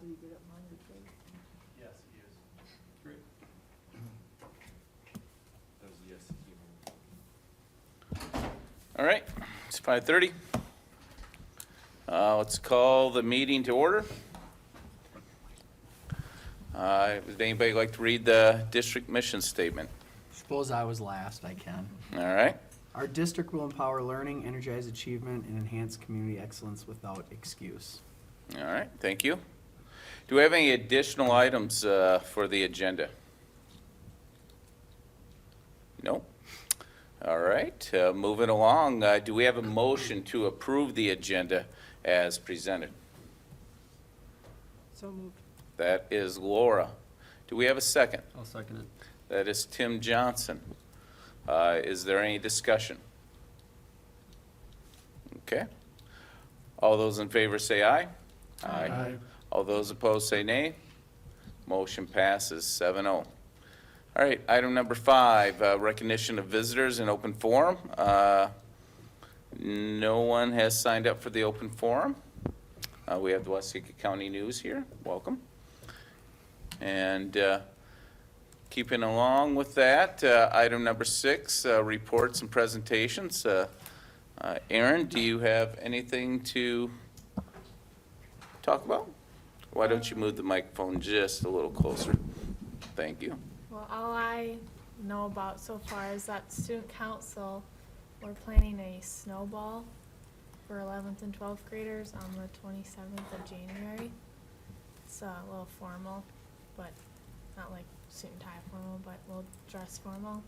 Did he get it mine before? Yes, he is. Great. That was a yes. All right, it's 5:30. Let's call the meeting to order. Would anybody like to read the district mission statement? Suppose I was last, I can. All right, Our district will empower learning, energize achievement, and enhance community excellence without excuse. all right, thank you. Do we have any additional items for the agenda? Nope. All right, moving along, do we have a motion to approve the agenda as presented? So moved. That is Laura. Do we have a second? I'll second it. That is Tim Johnson. Is there any discussion? Okay. All those in favor say aye. Aye. All those opposed say nay. Motion passes 7-0. All right, item number 5, recognition of visitors in open forum. No one has signed up for the open forum. We have the Waseca County News here. Welcome. And keeping along with that, item number 6, reports and presentations. Aaron, do you have anything to talk about? Why don't you move the microphone just a little closer? Thank you. Well, all I know about so far is that student council, we're planning a snowball for 11th and 12th graders on the 27th of January. It's a little formal, but not like suit and tie formal, but we'll dress formal.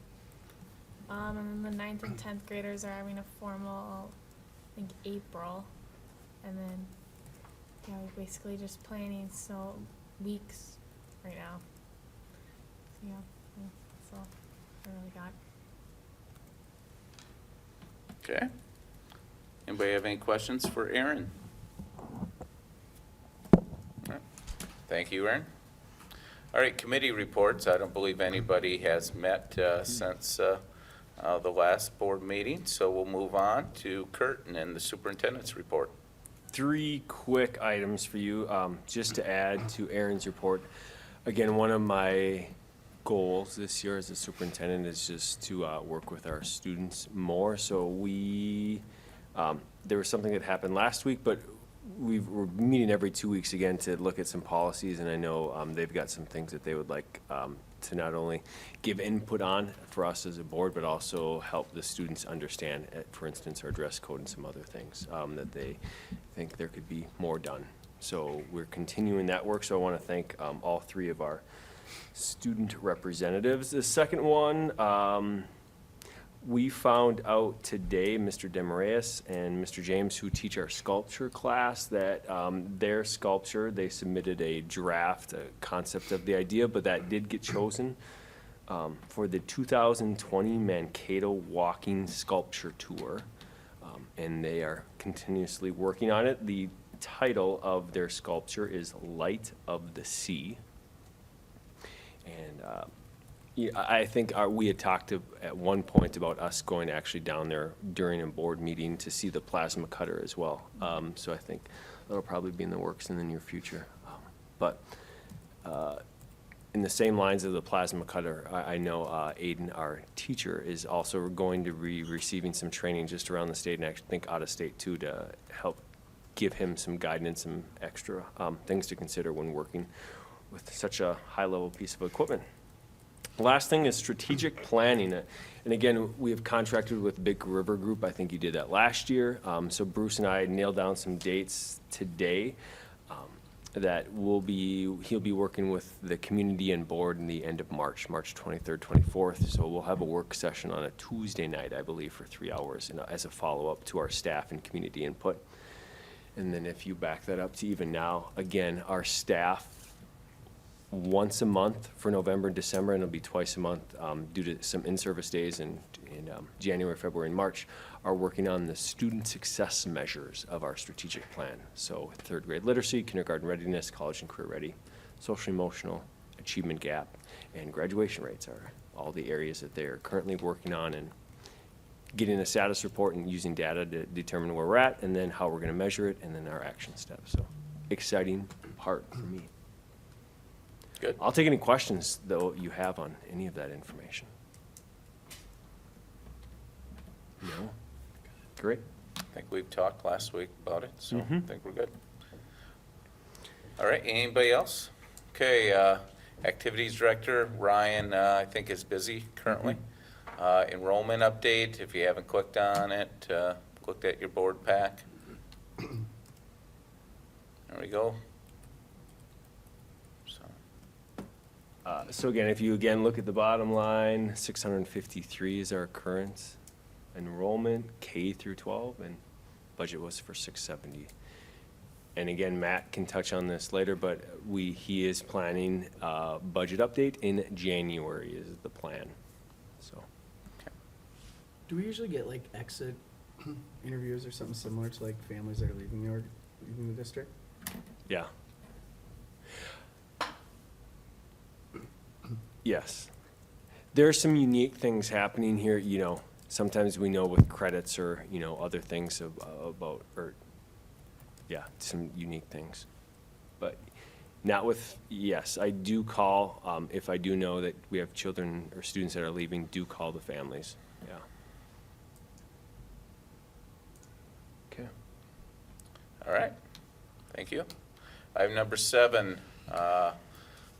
And then the 9th and 10th graders are having a formal, I think, April. And then, yeah, we're basically just planning snow weeks right now. So, yeah, that's all I really got. Okay. Anybody have any questions for Aaron? All right. Thank you, Aaron. All right, committee reports. I don't believe anybody has met since the last board meeting, so we'll move on to Curtin and the superintendent's report. 3 quick items for you, just to add to Aaron's report. Again, one of my goals this year as a superintendent is just to work with our students more. So there was something that happened last week, but we're meeting every 2 weeks again to look at some policies, and I know they've got some things that they would like to not only give input on for us as a board, but also help the students understand, for instance, our dress code and some other things that they think there could be more done. So we're continuing that work, so I want to thank all 3 of our student representatives. The second one, we found out today, Mr. Demareus and Mr. James, who teach our sculpture class, that their sculpture, they submitted a draft, a concept of the idea, but that did get chosen for the 2020 Mankato Walking Sculpture Tour, and they are continuously working on it. The title of their sculpture is Light of the Sea. And yeah, I think we had talked at one point about us going actually down there during a board meeting to see the plasma cutter as well. So I think that'll probably be in the works in the near future. But in the same lines of the plasma cutter, I know Aiden, our teacher, is also going to be receiving some training just around the state, and I think out of state too, to help give him some guidance, some extra things to consider when working with such a high-level piece of equipment. Last thing is strategic planning. And again, we have contracted with Big River Group. I think you did that last year. So Bruce and I nailed down some dates today that he'll be working with the community and board in the end of March 23rd, 24th. So we'll have a work session on a Tuesday night, I believe, for 3 hours as a follow-up to our staff and community input. And then if you back that up to even now, again, our staff once a month for November and December, and it'll be twice a month due to some in-service days in January, February, and March, are working on the student success measures of our strategic plan. So 3rd grade literacy, kindergarten readiness, college and career ready, social emotional, achievement gap, and graduation rates are all the areas that they're currently working on, and getting a status report and using data to determine where we're at, and then how we're going to measure it, and then our action steps. So exciting part for me. Good. I'll take any questions, though, you have on any of that information. No? Great. I think we've talked last week about it, so I Mhm. think we're good. All right, anybody else? Okay, Activities Director, Ryan, I think is busy currently. Enrollment update, if you haven't clicked on it, looked at your board pack. There we go. So, So again, if you again look at the bottom line, 653 is our current enrollment, K through 12, and budget was for 670. And again, Matt can touch on this later, but he is planning a budget update in January is the plan, so. Do we usually get like exit interviews or something similar to like families that are leaving the district? Yeah. Yes. There are some unique things happening here, you know, sometimes we know with credits or, you know, other things about, or, yeah, some unique things. But not with, yes, I do call, if I do know that we have children or students that are leaving, do call the families, yeah. Okay. all right, thank you. Item number 7,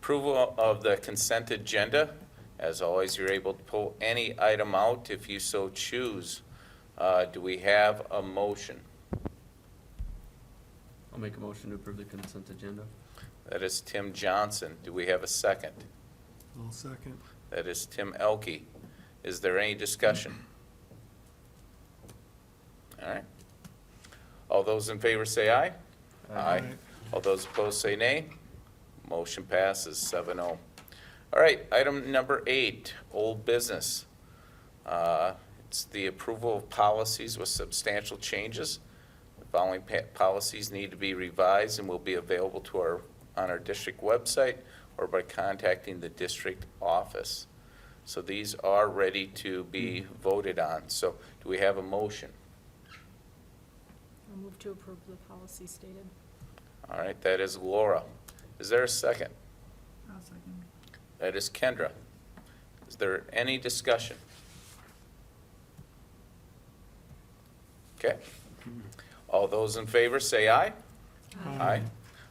approval of the consent agenda. As always, you're able to pull any item out if you so choose. Do we have a motion? I'll make a motion to approve the consent agenda. That is Tim Johnson. Do we have a second? I'll second. That is Tim Elke. Is there any discussion? All right. All those in favor say aye. Aye. All those opposed say nay. Motion passes 7-0. All right, item number 8, old business. It's the approval of policies with substantial changes. The following policies need to be revised and will be available on our district website or by contacting the district office. So these are ready to be voted on. So do we have a motion? I'll move to approve the policy stated. All right, that is Laura. Is there a second? I'll second. That is Kendra. Is there any discussion? Okay. All those in favor say aye. Aye.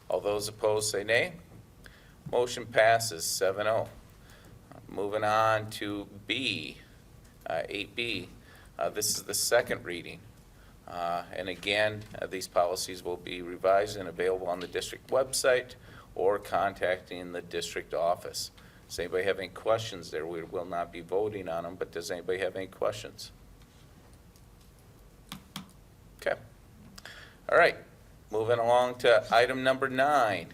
All those opposed say nay. Motion passes 7-0. Moving on to B, 8B. This is the second reading. And again, these policies will be revised and available on the district website or contacting the district office. Does anybody have any questions there? We will not be voting on them, but does anybody have any questions? Okay. All right, moving along to item number 9,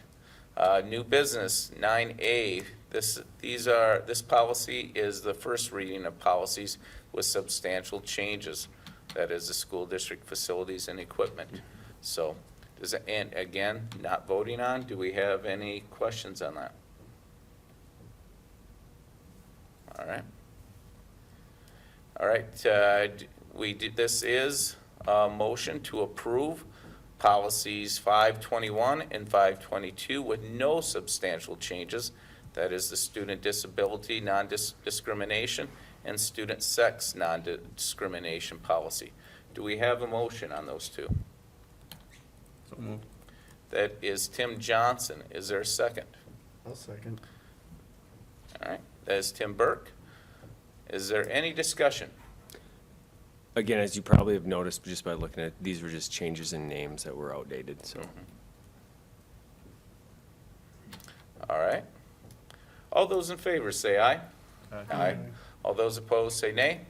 new business, 9A. This policy is the first reading of policies with substantial changes. That is the school district facilities and equipment. So, and again, not voting on, do we have any questions on that? All right. All right, this is a motion to approve policies 521 and 522 with no substantial changes. That is the student disability non-discrimination and student sex non-discrimination policy. Do we have a motion on those two? So moved. That is Tim Johnson. Is there a second? I'll second. All right, that is Tim Burke. Is there any discussion? Again, as you probably have noticed just by looking at, these were just changes in names that were outdated, so. All right. All those in favor say aye. Aye. All those opposed say nay.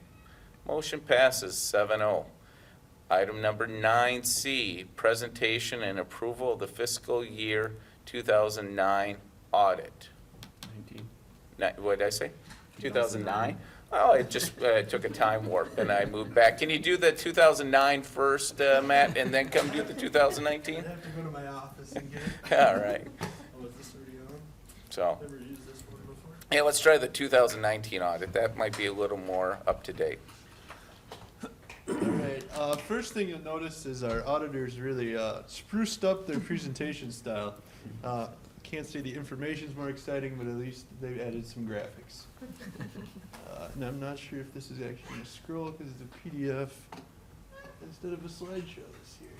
Motion passes 7-0. Item number 9C, presentation and approval of the fiscal year 2009 audit. 19. What did I say? 2009? Oh, it just took a time warp and I moved back. Can you do the 2009 first, Matt, and then come do the 2019? I'd have to go to my office and get it. All right. Oh, is this already on? So, Never used this one before. yeah, let's try the 2019 audit. That might be a little more up to date. All right, First thing you'll notice is our auditors really spruced up their presentation style. Can't say the information's more exciting, but at least they've added some graphics. And I'm not sure if this is actually going to scroll because it's a PDF instead of a slideshow this year.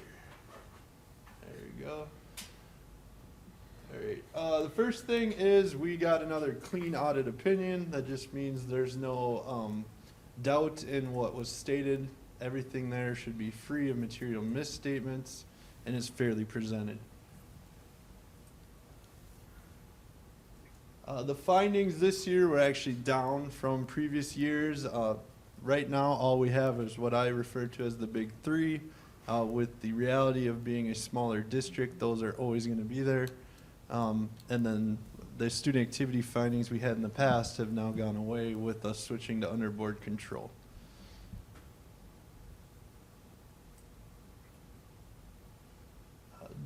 There you go. All right. The first thing is we got another clean audit opinion. That just means there's no doubt in what was stated. Everything there should be free of material misstatements and is fairly presented. The findings this year were actually down from previous years. Right now, all we have is what I refer to as the big three. With the reality of being a smaller district, those are always going to be there. And then the student activity findings we had in the past have now gone away with us switching to underboard control.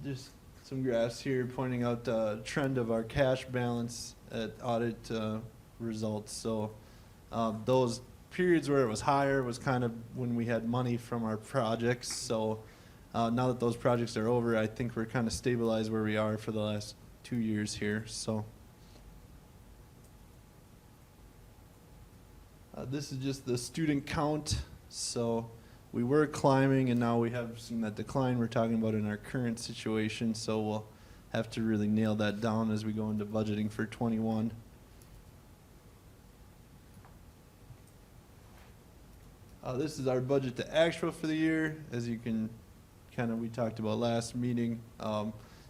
Just some graphs here pointing out the trend of our cash balance at audit results. So those periods where it was higher was kind of when we had money from our projects. So now that those projects are over, I think we're kind of stabilized where we are for the last 2 years here. So this is just the student count. So we were climbing and now we have seen that decline we're talking about in our current situation. So we'll have to really nail that down as we go into budgeting for 21. This is our budget to actual for the year. As you can we talked about last meeting.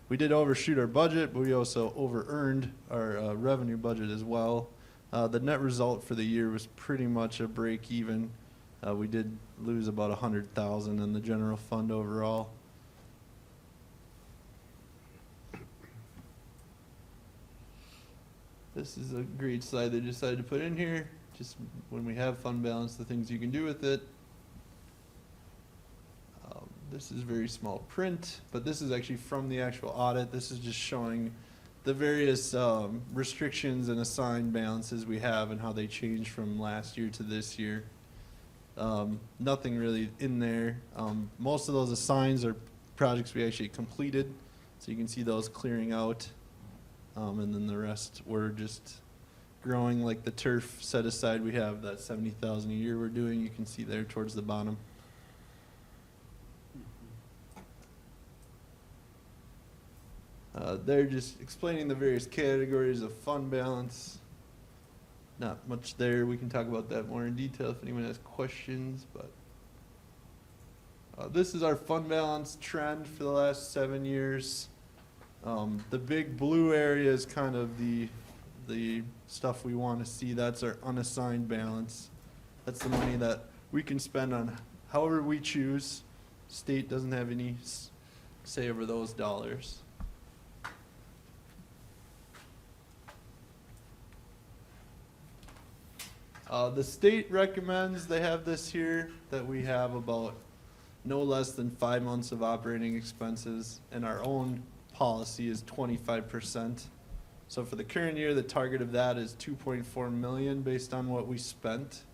We did overshoot our budget, but we also over-earned our revenue budget as well. The net result for the year was pretty much a break even. We did lose about $100,000 in the general fund overall. This is a great slide they decided to put in here. Just when we have fund balance, the things you can do with it. This is very small print, but this is actually from the actual audit. This is just showing the various restrictions and assigned balances we have and how they change from last year to this year. Nothing really in there. Most of those assigns are projects we actually completed, so you can see those clearing out. And then the rest were just growing, like the turf set aside. We have that $70,000 a year we're doing. You can see there towards the bottom. They're just explaining the various categories of fund balance. Not much there. We can talk about that more in detail if anyone has questions. But this is our fund balance trend for the last 7 years. The big blue area is kind of the stuff we want to see. That's our unassigned balance. That's the money that we can spend on however we choose. State doesn't have any say over those dollars. The state recommends, they have this here, that we have about no less than 5 months of operating expenses, and our own policy is 25%. So for the current year, the target of that is 2.4 million based on what we spent.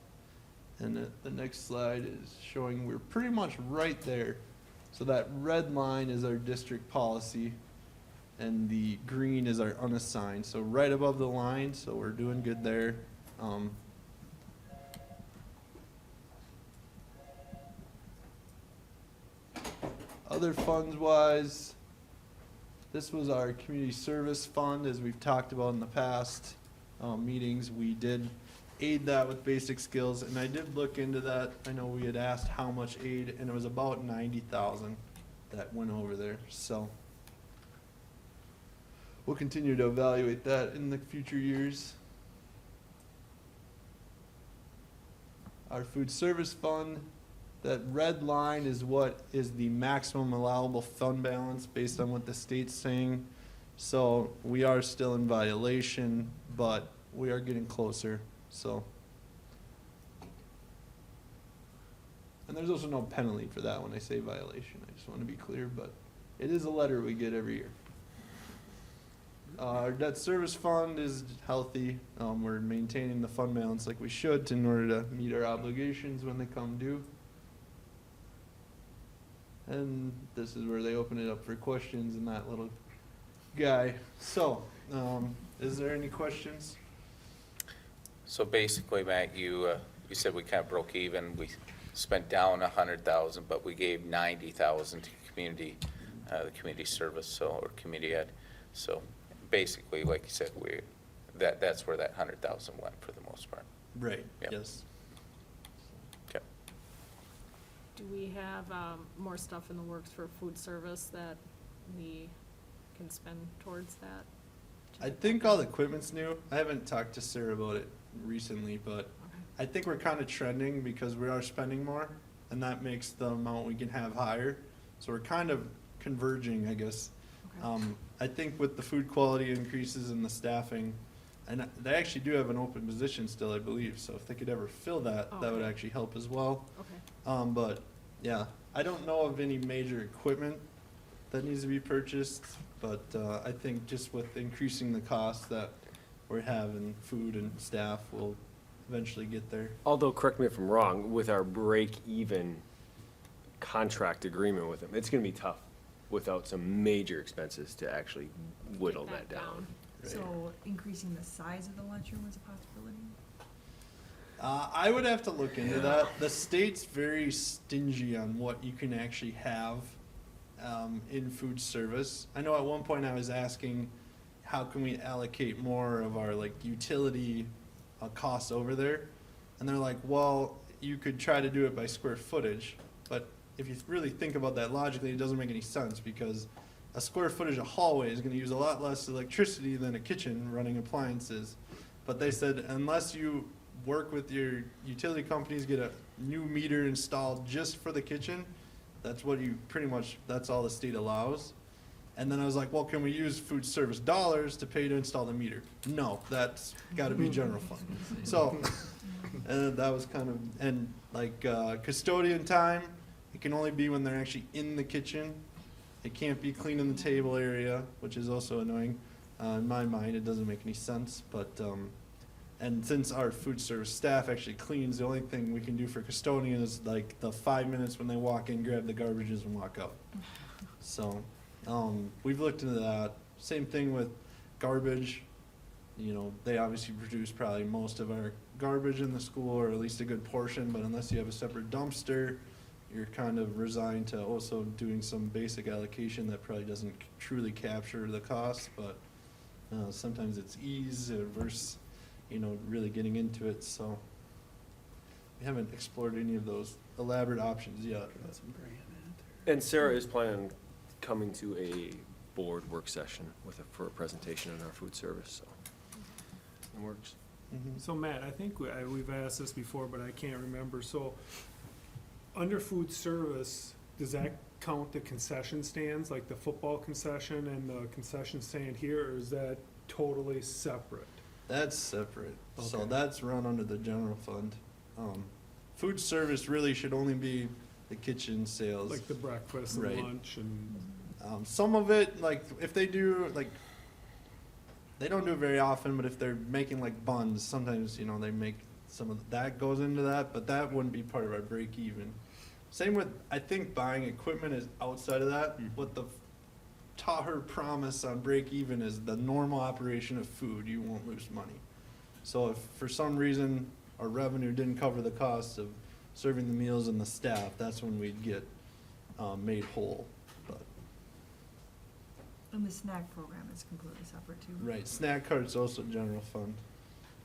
And the next slide is showing we're pretty much right there. So that red line is our district policy, and the green is our unassigned. So right above the line, so we're doing good there. Other funds wise, this was our community service fund, as we've talked about in the past meetings. We did aid that with basic skills, and I did look into that. I know we had asked how much aid, and it was about 90,000 that went over there. So we'll continue to evaluate that in the future years. Our food service fund, that red line is what is the maximum allowable fund balance based on what the state's saying. So we are still in violation, but we are getting closer. So, and there's also no penalty for that when I say violation. I just want to be clear, but it is a letter we get every year. Our debt service fund is healthy. We're maintaining the fund balance like we should in order to meet our obligations when they come due. And this is where they open it up for questions and that little guy. So, is there any questions? So basically, Matt, you said we kind of broke even. We spent down 100,000, but we gave 90,000 to community, the community service, so, or community ed. So basically, like you said, that's where that 100,000 went for the most part. Right, Yep. yes. Okay. Do we have more stuff in the works for food service that we can spend towards that? I think all the equipment's new. I haven't talked to Sarah about it recently, but Okay. I think we're kind of trending because we are spending more, and that makes the amount we can have higher. So we're kind of converging, I guess. Okay. I think with the food quality increases and the staffing, and they actually do have an open position still, I believe, so if they could ever fill that, that would Okay. actually help as well. Okay. But, yeah, I don't know of any major equipment that needs to be purchased, but, I think just with increasing the cost that we're having, food and staff will eventually get there. Although, correct me if I'm wrong, with our break-even contract agreement with them, it's gonna be tough without some major expenses to actually whittle that down. Right. So increasing the size of the lunchroom is a possibility? I would have to look into that. The state's very stingy on what you can actually have in food service. I know at one point I was asking, how can we allocate more of our like utility costs over there? And they're like, well, you could try to do it by square footage, but if you really think about that logically, it doesn't make any sense because a square footage of hallway is gonna use a lot less electricity than a kitchen running appliances. But they said unless you work with your utility companies, get a new meter installed just for the kitchen, that's what you pretty much, that's all the state allows. And then I was like, well, can we use food service dollars to pay to install the meter? No, that's gotta be general fund. So, and that was kind of, and like, custodian time, it can only be when they're actually in the kitchen. It can't be cleaning the table area, which is also annoying. In my mind, it doesn't make any sense, but, and since our food service staff actually cleans, the only thing we can do for custodian is like the 5 minutes when they walk in, grab the garbages and walk out. So, we've looked into that. Same thing with garbage. You know, they obviously produce probably most of our garbage in the school, or at least a good portion, but unless you have a separate dumpster, you're kind of resigned to also doing some basic allocation that probably doesn't truly capture the cost, but sometimes it's ease versus, you know, really getting into it, so we haven't explored any of those elaborate options yet. but- And Sarah is planning on coming to a board work session for a presentation on our food service, so it works. Mhm. So Matt, I think we've asked this before, but I can't remember. So, under food service, does that count the concession stands, like the football concession and the concession stand here, or is that totally separate? That's separate, so Okay. that's run under the general fund. Food service really should only be the kitchen sales. Like the breakfast and Right. lunch and, Some of it, like, if they do, like, they don't do it very often, but if they're making like buns, sometimes, you know, they make some of, that goes into that, but that wouldn't be part of our break even. Same with, I think buying equipment is outside of that. What the taught her promise on break even is the normal operation of food, you won't lose money. So if for some reason our revenue didn't cover the cost of serving the meals and the staff, that's when we'd get made whole. But And the snack program is completely separate too? right, snack cart's also general fund,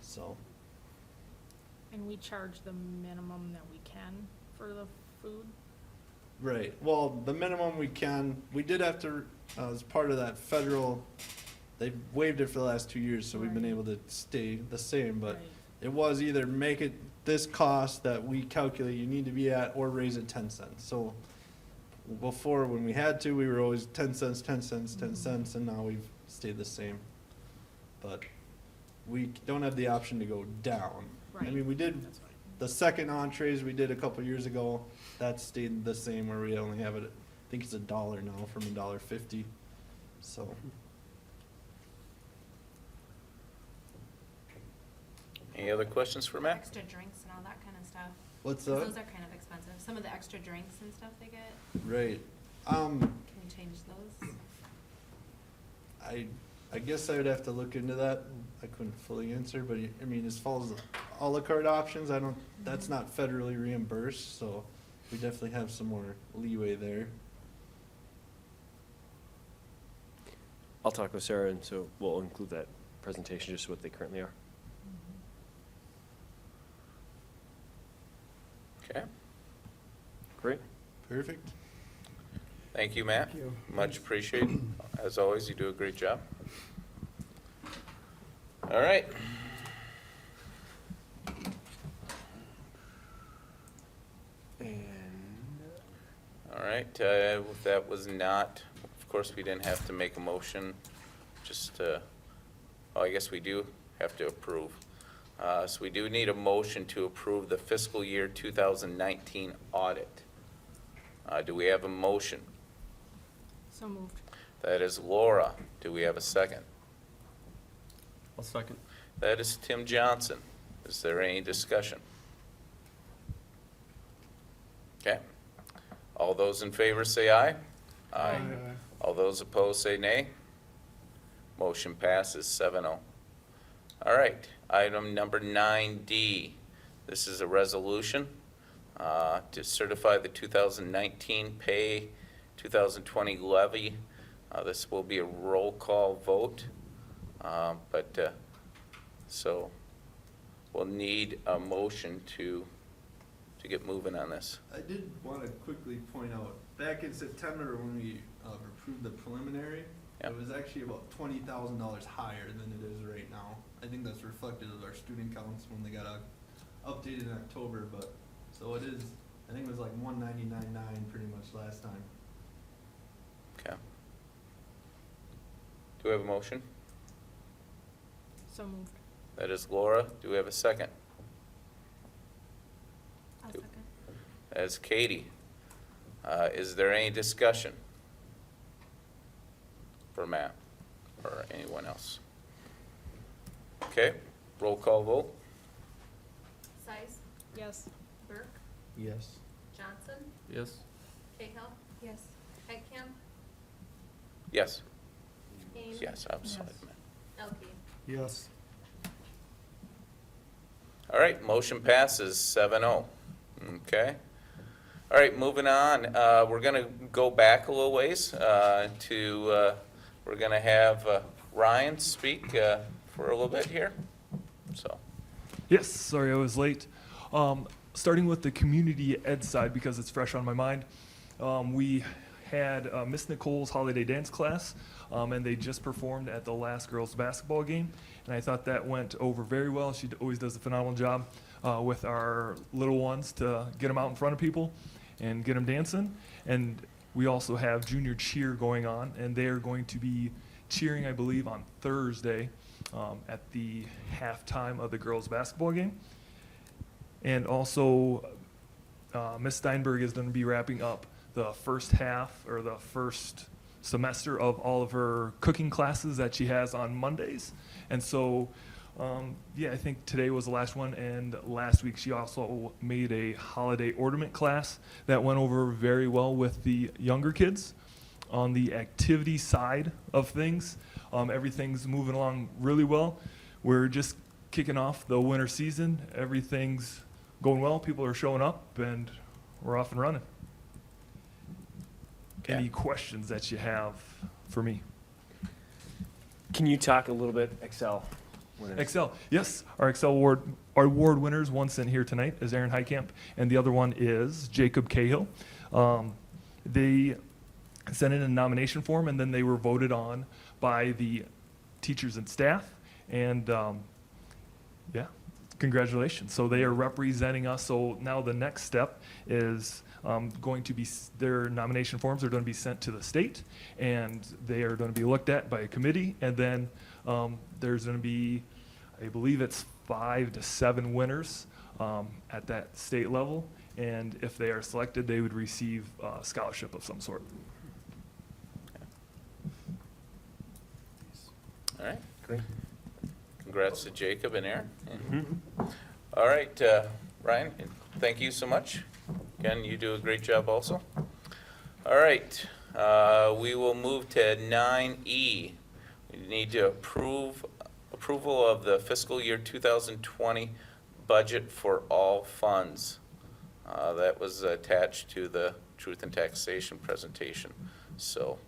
so. And we charge the minimum that we can for the food? Right, well, the minimum we did have to, as part of that federal, they've waived it for the last 2 years, so we've been Right. able to stay the same, but Right. it was either make it this cost that we calculate you need to be at, or raise it 10 cents. So before, when we had to, we were always 10 cents, 10 cents, 10 cents, and now we've stayed the same. But we don't have the option to go down. I Right. mean, we did, That's fine. the second entrees we did a couple years ago, that stayed the same, where we only have it, I think it's $1 now from $1.50, so. Any other questions for Matt? Extra drinks and all that kind of stuff. What's 'Cause up? those are kind of expensive. Some of the extra drinks and stuff they get, Right. can we change those? I guess I would have to look into that. I couldn't fully answer, but I mean, as far as a la carte options, that's not federally reimbursed, so we definitely have some more leeway there. I'll talk with Sarah, and so we'll include that presentation, just what they currently are. Okay, Great. Perfect. thank you, Matt. Thank you. Much appreciated. As always, you do a great job. All right. All right, that was not, of course, we didn't have to make a motion, just, oh, I guess we do have to approve. So we do need a motion to approve the fiscal year 2019 audit. Do we have a motion? So moved. That is Laura. Do we have a second? I'll second. That is Tim Johnson. Is there any discussion? Okay. All those in favor say aye. Aye. All those opposed say nay. Motion passes 7-0. All right, item number 9D. This is a resolution to certify the 2019 pay 2020 levy. This will be a roll call vote, so we'll need a motion to get moving on this. I did want to quickly point out, back in September when we approved the preliminary, Yep. it was actually about $20,000 higher than it is right now. I think that's reflected of our student counts when they got updated in October, but, so it is, I think it was like 199.9 pretty much last time. Okay. Do we have a motion? So moved. That is Laura. Do we have a second? I'll Do- second. That is Katie. Is there any discussion for Matt or anyone else? Okay, roll call vote. Size, Yes. Burke, Yes. Johnson, Yes. Cahill, Yes. Heckkamp, Yes. Kane. Yes, I'm sorry. Yes. Elke. Yes. All right, motion passes 7-0. Okay. All right, moving on. We're going to go back a little ways we're going to have Ryan speak for a little bit here. So, Yes, sorry I was late. Starting with the community ed side, because it's fresh on my mind, we had Miss Nicole's holiday dance class, and they just performed at the last girls' basketball game, and I thought that went over very well. She always does a phenomenal job with our little ones to get them out in front of people and get them dancing. And we also have junior cheer going on, and they are going to be cheering, I believe, on Thursday at the halftime of the girls' basketball game. And also, Miss Steinberg is going to be wrapping up the first half or the first semester of all of her cooking classes that she has on Mondays. And so, I think today was the last one, and last week she also made a holiday ornament class that went over very well with the younger kids. On the activity side of things, everything's moving along really well. We're just kicking off the winter season. Everything's going well. People are showing up, and we're off and running. Okay. Any questions that you have for me? Can you talk a little bit Excel? Excel, yes. Our Excel award, our award winners, one sent here tonight is Aaron Heitkamp, and the other one is Jacob Cahill. They sent in a nomination form, and then they were voted on by the teachers and staff. And congratulations. So they are representing us. So now the next step is going to be their nomination forms are going to be sent to the state, and they are going to be looked at by a committee. And then there's going to be, I believe it's 5 to 7 winners at that state level. And if they are selected, they would receive a scholarship of some sort. all right. Great. Congrats to Jacob and Aaron. All right, Ryan, thank you so much. Again, you do a great job also. All right, we will move to 9E. We need to approval of the fiscal year 2020 budget for all funds. That was attached to the Truth and Taxation presentation. So,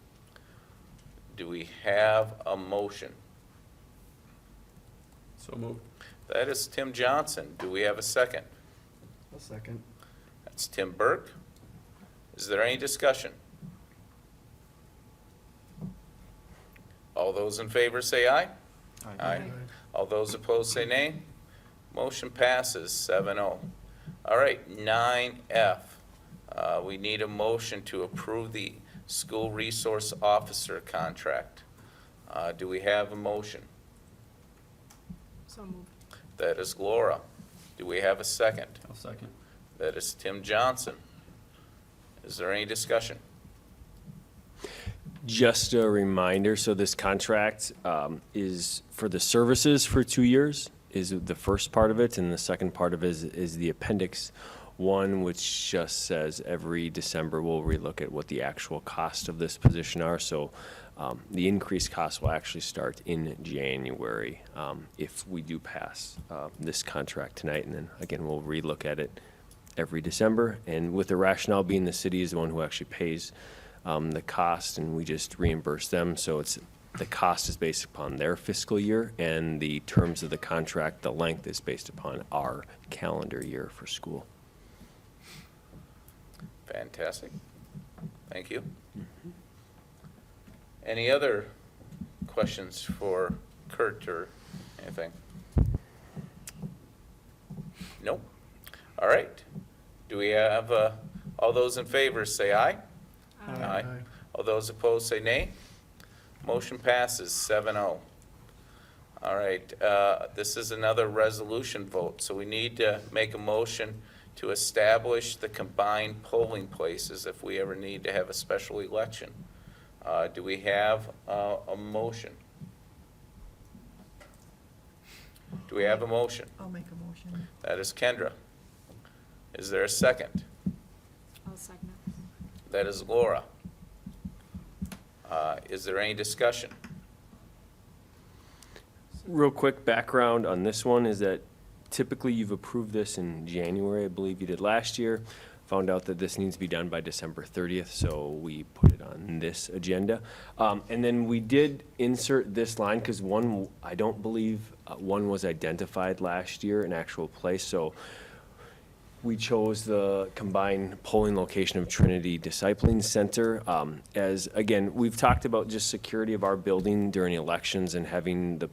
do we have a motion? So moved. That is Tim Johnson. Do we have a second? A second. That's Tim Burke. Is there any discussion? All those in favor say aye. Aye. All those opposed say nay. Motion passes 7-0. All right, 9F. We need a motion to approve the school resource officer contract. Do we have a motion? So moved. That is Laura. Do we have a second? I'll second. That is Tim Johnson. Is there any discussion? Just a reminder, so this contract is for the services for 2 years, is the first part of it, and the second part of it is the Appendix 1, which just says every December we'll relook at what the actual cost of this position are. So the increased cost will actually start in January if we do pass this contract tonight, and then again we'll relook at it every December. And with the rationale being the city is the one who actually pays the cost, and we just reimburse them. So it's the cost is based upon their fiscal year, and the terms of the contract, the length is based upon our calendar year for school. Fantastic. Thank you. Any other questions for Kurt or anything? Nope. All right. Do we have, all those in favor say aye? Aye. All those opposed say nay. Motion passes 7-0. All right, this is another resolution vote, so we need to make a motion to establish the combined polling places if we ever need to have a special election. Do we have a motion? Do we have a motion? I'll make a motion. That is Kendra. Is there a second? I'll second it. That is Laura. Is there any discussion? Real quick background on this one is that typically you've approved this in January, I believe you did last year. Found out that this needs to be done by December 30th, so we put it on this agenda. And then we did insert this line because one, I don't believe one was identified last year in actual place. So we chose the combined polling location of Trinity Discipling Center. As, again, we've talked about just security of our building during elections and having the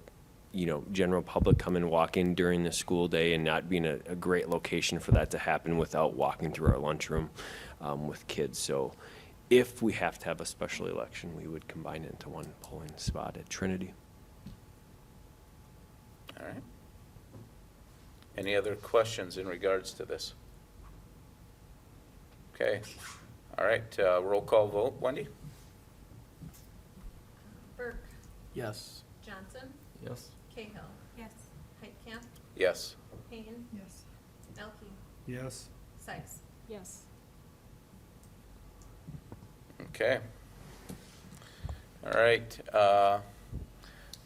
general public come and walk in during the school day, and not being a great location for that to happen without walking through our lunchroom with kids. So if we have to have a special election, we would combine it into one polling spot at Trinity. All right. Any other questions in regards to this? Okay. All right, roll call vote. Wendy? Burke, Yes. Johnson, Yes. Cahill, Yes. Heitkamp, Yes. Payne, Yes. Elke, Yes. Sykes. Yes. Okay. All right.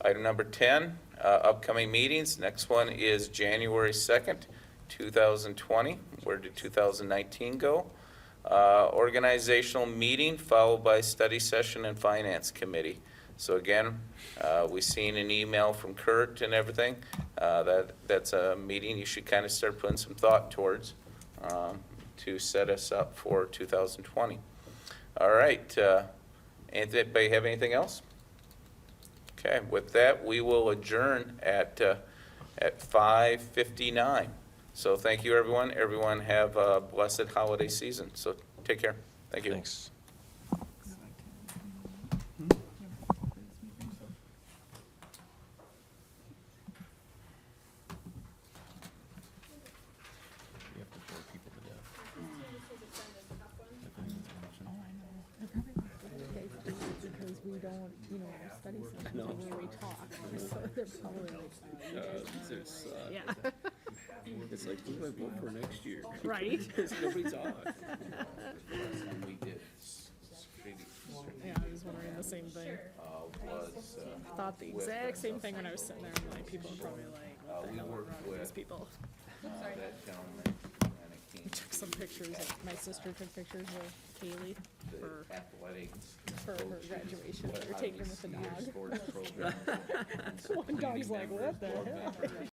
Item number 10, upcoming meetings. Next one is January 2nd, 2020. Where did 2019 go? Organizational meeting followed by study session and finance committee. So again, we've seen an email from Kurt and everything. That's a meeting you should kind of start putting some thought towards to set us up for 2020. All right. Anybody have anything else? Okay. With that, we will adjourn at 5:59. So thank you, everyone. Everyone have a blessed holiday season. So take care. Thank you. Thanks. Because we don't, our study sessions are where we talk, so they're probably like, yeah. It's like, who do I vote for next year? Right? Because nobody's on. And we did Yeah, I was wondering the same thing. was, Thought the exact same thing when I was sitting there, and like, people were probably like, what the we hell are worked wrong with these with- people? that gentleman, and it came Took some pictures, my sister took pictures of Kaylee to for, the athletics. for her graduation. They were How do taking we with the see our dog. sports program? And so One dog's community like, members, what the board hell? members,